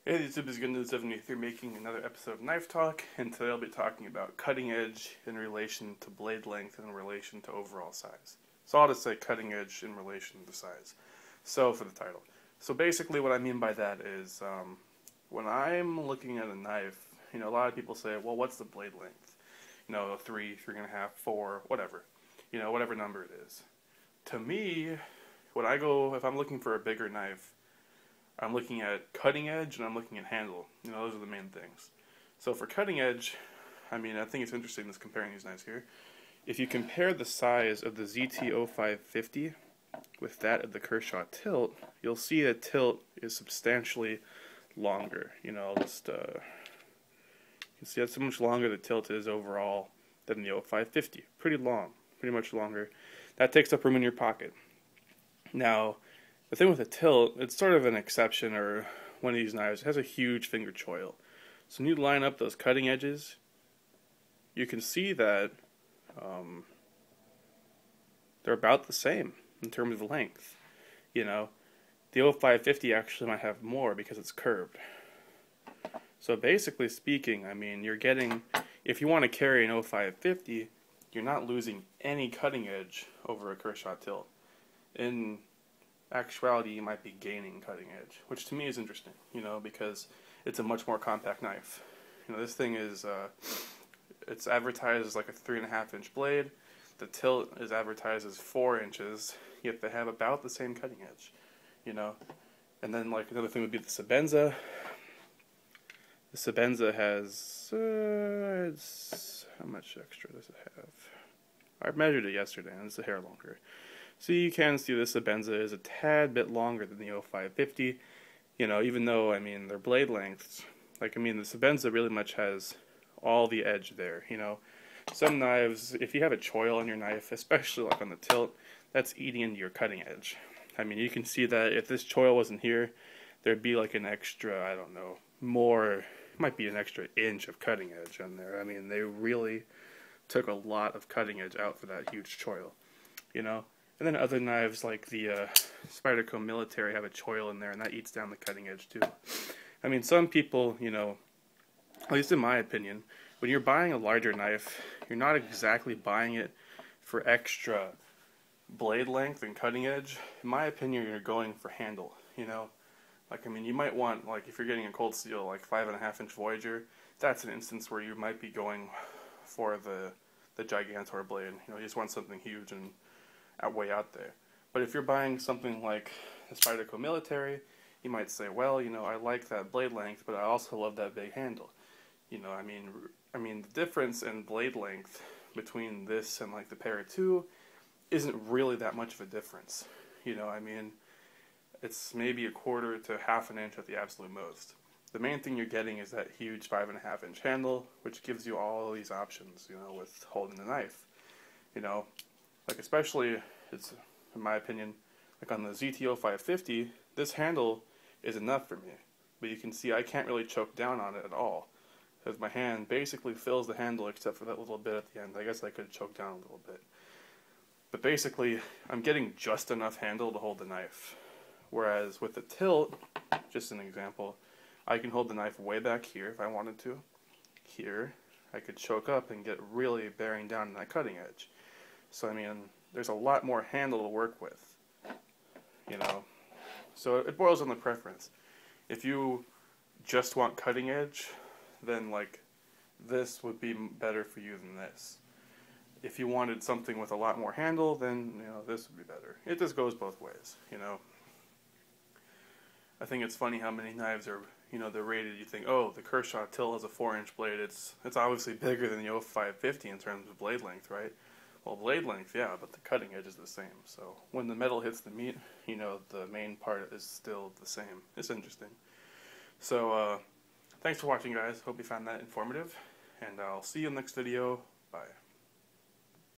Hey YouTube, this is Good73 making another episode of Knife Talk, and today I'll be talking about cutting edge in relation to blade length and in relation to overall size. So I'll just say cutting edge in relation to size. So for the title. So basically what I mean by that is when I'm looking at a knife, a lot of people say, well, what's the blade length? 3, 3.5, 4, whatever. Whatever number it is. To me, if I'm looking for a bigger knife, I'm looking at cutting edge and I'm looking at handle. Those are the main things. So for cutting edge, I think it's interesting just comparing these knives here. If you compare the size of the ZT-0550 with that of the Kershaw Tilt, you'll see that Tilt is substantially longer. You can see that's how much longer the Tilt is overall than the 0550. Pretty long, pretty much longer. That takes up room in your pocket. Now, the thing with a tilt, it's sort of an exception, or one of these knives, it has a huge finger choil. So when you line up those cutting edges, you can see that they're about the same in terms of length. The 0550 actually might have more because it's curved. So basically speaking, you're getting, if you want to carry an 0550, you're not losing any cutting edge over a Kershaw Tilt. In actuality, you might be gaining cutting edge, which to me is interesting, because it's a much more compact knife. This thing is, it's advertised as like a 3.5-inch blade. The Tilt is advertised as 4 inches, yet they have about the same cutting edge, And then like another thing would be the Sebenza. The Sebenza has, how much extra does it have? I measured it yesterday, and it's a hair longer. So you can see the Sebenza is a tad bit longer than the 0550, even though, their blade lengths, the Sebenza really much has all the edge there, Some knives, if you have a choil on your knife, especially like on the Tilt, that's eating into your cutting edge. You can see that if this choil wasn't here, there'd be like an extra, I don't know, it might be an extra inch of cutting edge on there. They really took a lot of cutting edge out for that huge choil, And then other knives like the Spyderco Military have a choil in there, and that eats down the cutting edge too. Some people, at least in my opinion, when you're buying a larger knife, you're not exactly buying it for extra blade length and cutting edge. In my opinion, you're going for handle, you might want, if you're getting a Cold Steel, 5.5-inch Voyager, that's an instance where you might be going for the Gigantor blade. You just want something huge and way out there. But if you're buying something like the Spyderco Military, you might say, well, I like that blade length, but I also love that big handle. The difference in blade length between this and the Para 2 isn't really that much of a difference. It's maybe a quarter to half an inch at the absolute most. The main thing you're getting is that huge 5.5-inch handle, which gives you all these options, with holding the knife. Especially, it's, in my opinion, on the ZT-0550, this handle is enough for me. But you can see I can't really choke down on it at all, because my hand basically fills the handle except for that little bit at the end. I guess I could choke down a little bit. But basically, I'm getting just enough handle to hold the knife. Whereas with the Tilt, just an example, I can hold the knife way back here if I wanted to. Here, I could choke up and get really bearing down on that cutting edge. So, there's a lot more handle to work with, So it boils on the preference. If you just want cutting edge, then, this would be better for you than this. If you wanted something with a lot more handle, then, this would be better. It just goes both ways, I think it's funny how many knives are, they're rated, you think, oh, the Kershaw Tilt has a 4-inch blade, it's obviously bigger than the 0550 in terms of blade length, right? Well, blade length, yeah, but the cutting edge is the same. So when the metal hits the meat, the main part is still the same. It's interesting. So thanks for watching, guys. Hope you found that informative, and I'll see you in the next video. Bye.